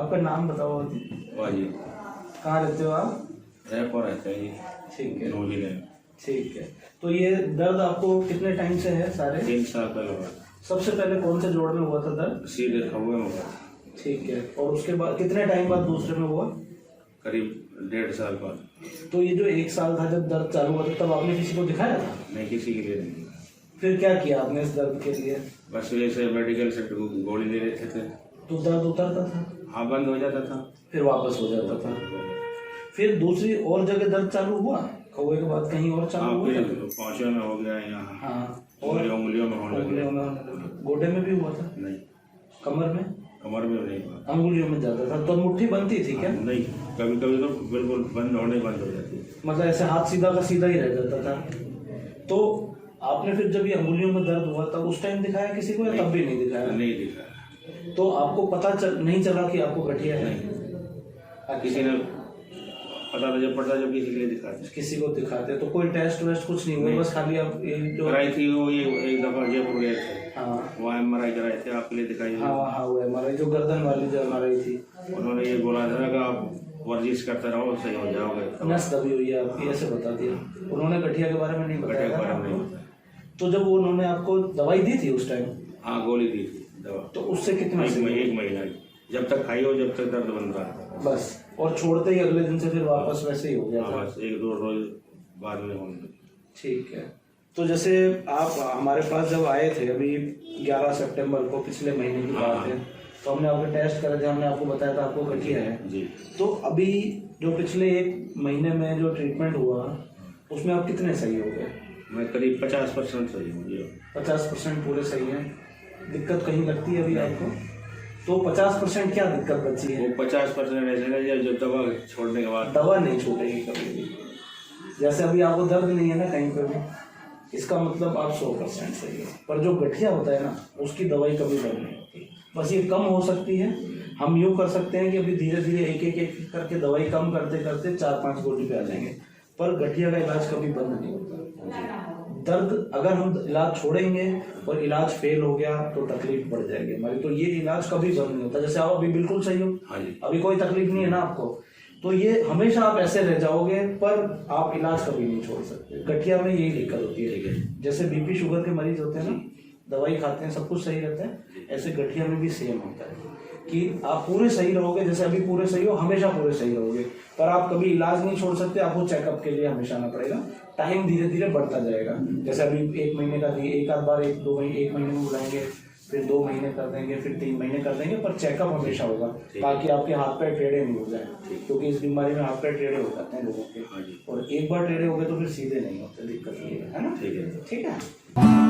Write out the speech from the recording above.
आपका नाम बताओ अभी। वाजी। कहाँ रहते हो आप? जयपुर रहते हैं जी। ठीक है, नौ जिले में। ठीक है। तो ये दर्द आपको कितने टाइम से है सारे? 3 साल पहले हुआ। सबसे पहले कौन से जोड़ में हुआ था दर्द? सीधे खबुए में हुआ। ठीक है, और उसके बाद कितने टाइम बाद दूसरे में हुआ? करीब 1.5 साल बाद। तो ये जो 1 साल था जब दर्द चालू हुआ था तब आपने किसी को दिखाया था? नहीं, किसी के लिए नहीं। फिर क्या किया आपने इस दर्द के लिए? बस जैसे मेडिकल से गोली ले लेते थे तो दर्द उतरता था? हाँ, बंद हो जाता था, फिर वापस हो जाता था। फिर दूसरी और जगह दर्द चालू हुआ कौवे के बाद? कहीं और चालू हाँ, हुआ? फिर पाँचों में हो गया, यहाँ हाँ, और उंगलियों में होने उंगलियों लगा। में होने लगा। गोडे में भी हुआ था? नहीं, कमर में? कमर में नहीं हुआ। अंगुलियों में जाता था? तो मुट्ठी बनती थी क्या? नहीं, कभी कभी तो बिल्कुल बंद हो जाती। मतलब ऐसे हाथ सीधा का सीधा ही रह जाता था। तो आपने फिर जब ये अंगुलियों में दर्द हुआ तब उस टाइम दिखाया किसी को या तब भी नहीं दिखाया? नहीं दिखा। तो आपको पता नहीं चला कि आपको गठिया है? किसी ने पता तो जब पड़ता जब किसी के लिए दिखाते। किसी को दिखाते तो कोई टेस्ट वेस्ट कुछ नहीं हुआ? बस खाली आप ये जो कराई थी वो, ये एक दफा जयपुर गए थे, हाँ वहाँ MRI कराए थे, आपके लिए दिखाई। हाँ हाँ, वो MRI जो गर्दन वाली जो MRI थी, उन्होंने ये बोला था कि आप वर्जिश करते रहो, सही हो जाओगे। नस दबी हुई है आपकी, ऐसे बता दिया। उन्होंने गठिया के बारे में नहीं गठिया के बताया बारे में नहीं था? बताया। तो जब उन्होंने आपको दवाई दी थी उस टाइम, हाँ, गोली दी थी दवा, तो उससे कितना एक महीना जब तक खाई हो जब तक दर्द बन रहा था बस, और छोड़ते ही अगले दिन से फिर वापस वैसे ही हो गया था? बस 1-2 रोज बाद में होने लगी। ठीक है। तो जैसे आप हमारे पास जब आए थे अभी 11 सितंबर को, पिछले महीने की बात है, तो हमने आपके टेस्ट करे थे, हमने आपको बताया था आपको गठिया है जी। तो अभी जो पिछले 1 महीने में जो ट्रीटमेंट हुआ उसमें आप कितने सही हो गए? मैं करीब 50% सही हूँ जी। 50% पूरे सही हैं। दिक्कत कहीं लगती है अभी आपको? तो 50% क्या दिक्कत बची है? वो 50% ऐसे नहीं जो दवा छोड़ने के बाद। दवा नहीं छूटेगी कभी भी। जैसे अभी आपको दर्द नहीं है ना कहीं पर भी, इसका मतलब आप 100% सही है। पर जो गठिया होता है ना, उसकी दवाई कभी बंद नहीं होती। बस ये कम हो सकती है। हम यूँ कर सकते हैं कि अभी धीरे धीरे एक करके दवाई कम करते करते 4-5 गोली पे आ जाएंगे, पर गठिया का इलाज कभी बंद नहीं होता। दर्द अगर हम इलाज छोड़ेंगे और इलाज फेल हो गया तो तकलीफ बढ़ जाएगी हमारी। तो ये इलाज कभी बंद नहीं होता। जैसे आप अभी बिल्कुल सही हो, हाँ जी। अभी कोई तकलीफ नहीं है ना आपको, तो ये हमेशा आप ऐसे रह जाओगे, पर आप इलाज कभी नहीं छोड़ सकते। गठिया में यही दिक्कत होती है। जैसे BP शुगर के मरीज होते हैं ना, दवाई खाते हैं सब कुछ सही रहता है, ऐसे गठिया में भी सेम होता है कि आप पूरे सही रहोगे, जैसे अभी पूरे सही हो, हमेशा पूरे सही रहोगे, पर आप कभी इलाज नहीं छोड़ सकते। आपको चेकअप के लिए हमेशा आना पड़ेगा। टाइम धीरे धीरे बढ़ता जाएगा। जैसे अभी 1 महीने का दिए, एक आध बार 1-2 महीने, 1 महीने में बुलाएंगे, फिर 2 महीने कर देंगे, फिर 3 महीने कर देंगे, पर चेकअप हमेशा होगा ताकि आपके हाथ पैर टेढ़े नहीं हो जाए, क्योंकि इस बीमारी में हाथ पैर टेढ़े हो जाते हैं लोगों के, और एक बार टेढ़े हो गए तो फिर सीधे नहीं होते। दिक्कत ये है ना? ठीक है। ठीक है।